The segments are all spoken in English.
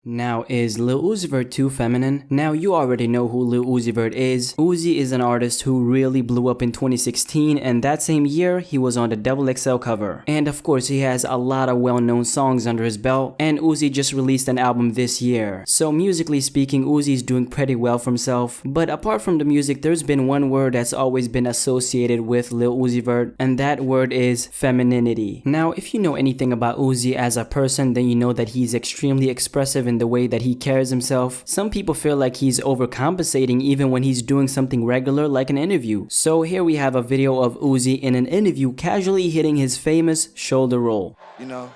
Now, is Lil Uzi Vert too feminine? Now, you already know who Lil Uzi Vert is. Uzi is an artist who really blew up in 2016, and that same year, he was on the XXL cover. And of course, he has a lot of well-known songs under his belt, and Uzi just released an album this year. So musically speaking, Uzi's doing pretty well for himself. But apart from the music, there's been one word that's always been associated with Lil Uzi Vert, and that word is femininity. Now, if you know anything about Uzi as a person, then you know that he's extremely expressive in the way that he carries himself. Some people feel like he's overcompensating even when he's doing something regular like an interview. So here we have a video of Uzi in an interview casually hitting his famous shoulder roll. You know,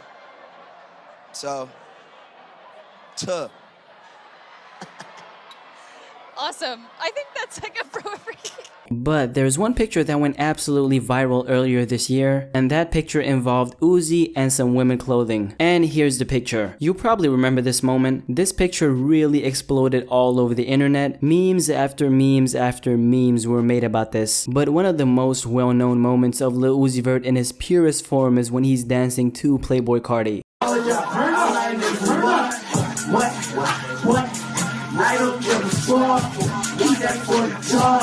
Awesome. I think that's like appropriate. But there's one picture that went absolutely viral earlier this year, and that picture involved Uzi and some women clothing. And here's the picture. You probably remember this moment. This picture really exploded all over the internet. Memes after memes after memes were made about this. But one of the most well-known moments of Lil Uzi Vert in his purest form is when he's dancing to Playboi Carti. I don't give a fuck. Eat that for the top.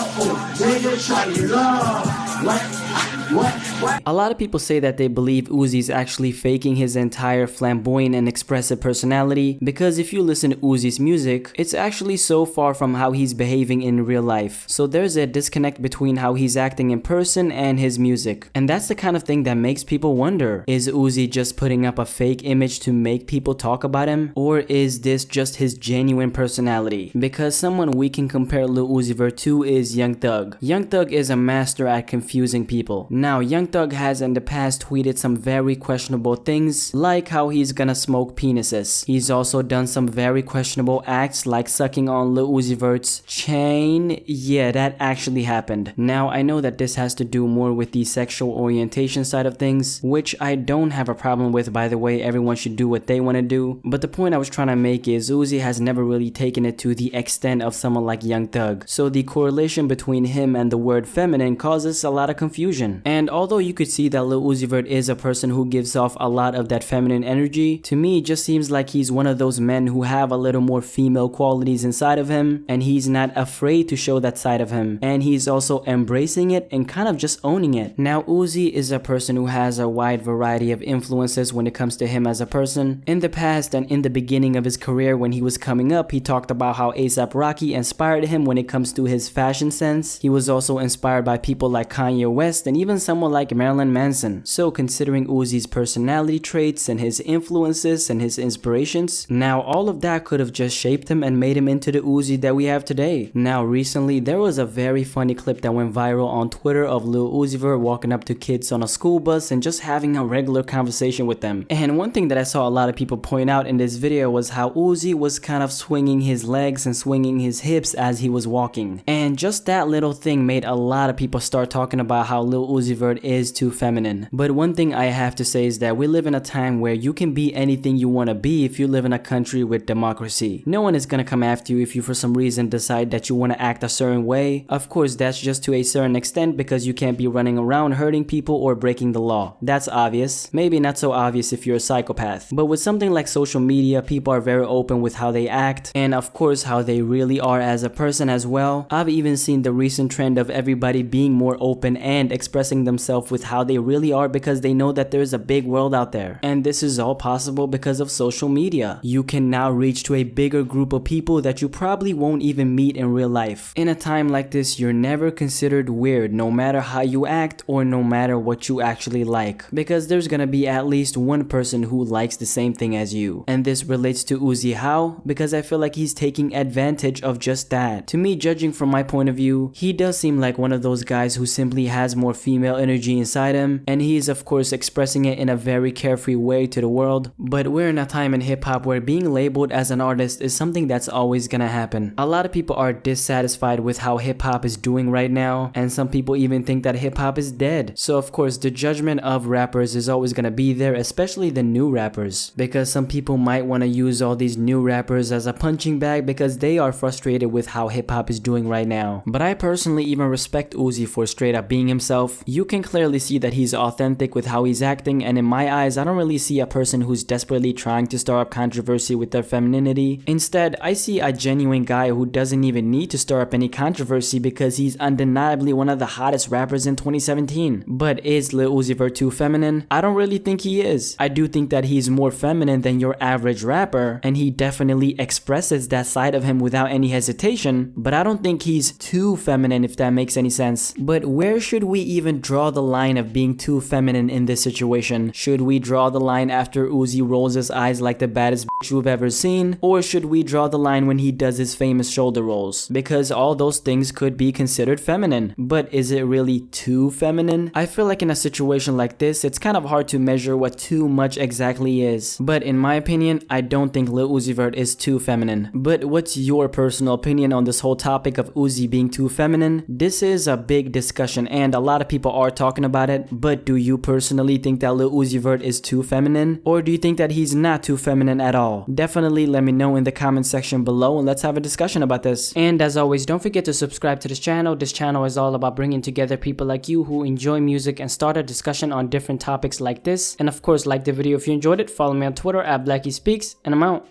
Nigga, try your love. What? A lot of people say that they believe Uzi's actually faking his entire flamboyant and expressive personality, because if you listen to Uzi's music, it's actually so far from how he's behaving in real life. So there's a disconnect between how he's acting in person and his music. And that's the kind of thing that makes people wonder, is Uzi just putting up a fake image to make people talk about him? Or is this just his genuine personality? Because someone we can compare Lil Uzi Vert to is Young Thug. Young Thug is a master at confusing people. Now, Young Thug has in the past tweeted some very questionable things, like how he's gonna smoke penises. He's also done some very questionable acts like sucking on Lil Uzi Vert's chain. Yeah, that actually happened. Now, I know that this has to do more with the sexual orientation side of things, which I don't have a problem with, by the way. Everyone should do what they want to do. But the point I was trying to make is Uzi has never really taken it to the extent of someone like Young Thug. So the correlation between him and the word feminine causes a lot of confusion. And although you could see that Lil Uzi Vert is a person who gives off a lot of that feminine energy, to me it just seems like he's one of those men who have a little more female qualities inside of him, and he's not afraid to show that side of him, and he's also embracing it and kind of just owning it. Now, Uzi is a person who has a wide variety of influences when it comes to him as a person. In the past and in the beginning of his career when he was coming up, he talked about how A$AP Rocky inspired him when it comes to his fashion sense. He was also inspired by people like Kanye West and even someone like Marilyn Manson. So considering Uzi's personality traits and his influences and his inspirations, now all of that could have just shaped him and made him into the Uzi that we have today. Now recently there was a very funny clip that went viral on Twitter of Lil Uzi Vert walking up to kids on a school bus and just having a regular conversation with them. And one thing that I saw a lot of people point out in this video was how Uzi was kind of swinging his legs and swinging his hips as he was walking. And just that little thing made a lot of people start talking about how Lil Uzi Vert is too feminine. But one thing I have to say is that we live in a time where you can be anything you want to be if you live in a country with democracy. No one is gonna come after you if you for some reason decide that you want to act a certain way. Of course, that's just to a certain extent because you can't be running around hurting people or breaking the law. That's obvious. Maybe not so obvious if you're a psychopath. But with something like social media, people are very open with how they act and of course how they really are as a person as well. I've even seen the recent trend of everybody being more open and expressing themselves with how they really are because they know that there's a big world out there. And this is all possible because of social media. You can now reach to a bigger group of people that you probably won't even meet in real life. In a time like this, you're never considered weird no matter how you act or no matter what you actually like, because there's gonna be at least one person who likes the same thing as you. And this relates to Uzi how? Because I feel like he's taking advantage of just that. To me, judging from my point of view, he does seem like one of those guys who simply has more female energy inside him, and he is of course expressing it in a very carefree way to the world. But we're in a time in hip-hop where being labeled as an artist is something that's always gonna happen. A lot of people are dissatisfied with how hip-hop is doing right now, and some people even think that hip-hop is dead. So of course the judgment of rappers is always gonna be there, especially the new rappers, because some people might want to use all these new rappers as a punching bag because they are frustrated with how hip-hop is doing right now. But I personally even respect Uzi for straight up being himself. You can clearly clearly see that he's authentic with how he's acting, and in my eyes, I don't really see a person who's desperately trying to stir up controversy with their femininity. Instead, I see a genuine guy who doesn't even need to stir up any controversy because he's undeniably one of the hottest rappers in 2017. But is Lil Uzi Vert too feminine? I don't really think he is. I do think that he's more feminine than your average rapper, and he definitely expresses that side of him without any hesitation, but I don't think he's too feminine, if that makes any sense. But where should we even draw the line of being too feminine in this situation? Should we draw the line after Uzi rolls his eyes like the baddest bitch you've ever seen? Or should we draw the line when he does his famous shoulder rolls? Because all those things could be considered feminine, but is it really too feminine? I feel like in a situation like this, it's kind of hard to measure what too much exactly is. But in my opinion, I don't think Lil Uzi Vert is too feminine. But what's your personal opinion on this whole topic of Uzi being too feminine? This is a big discussion and a lot of people are talking about it, but do you personally think that Lil Uzi Vert is too feminine? Or do you think that he's not too feminine at all? Definitely let me know in the comment section below and let's have a discussion about this. And as always, don't forget to subscribe to this channel. This channel is all about bringing together people like you who enjoy music and start a discussion on different topics like this. And of course, like the video if you enjoyed it, follow me on Twitter at BlackySpeakz, and I'm out.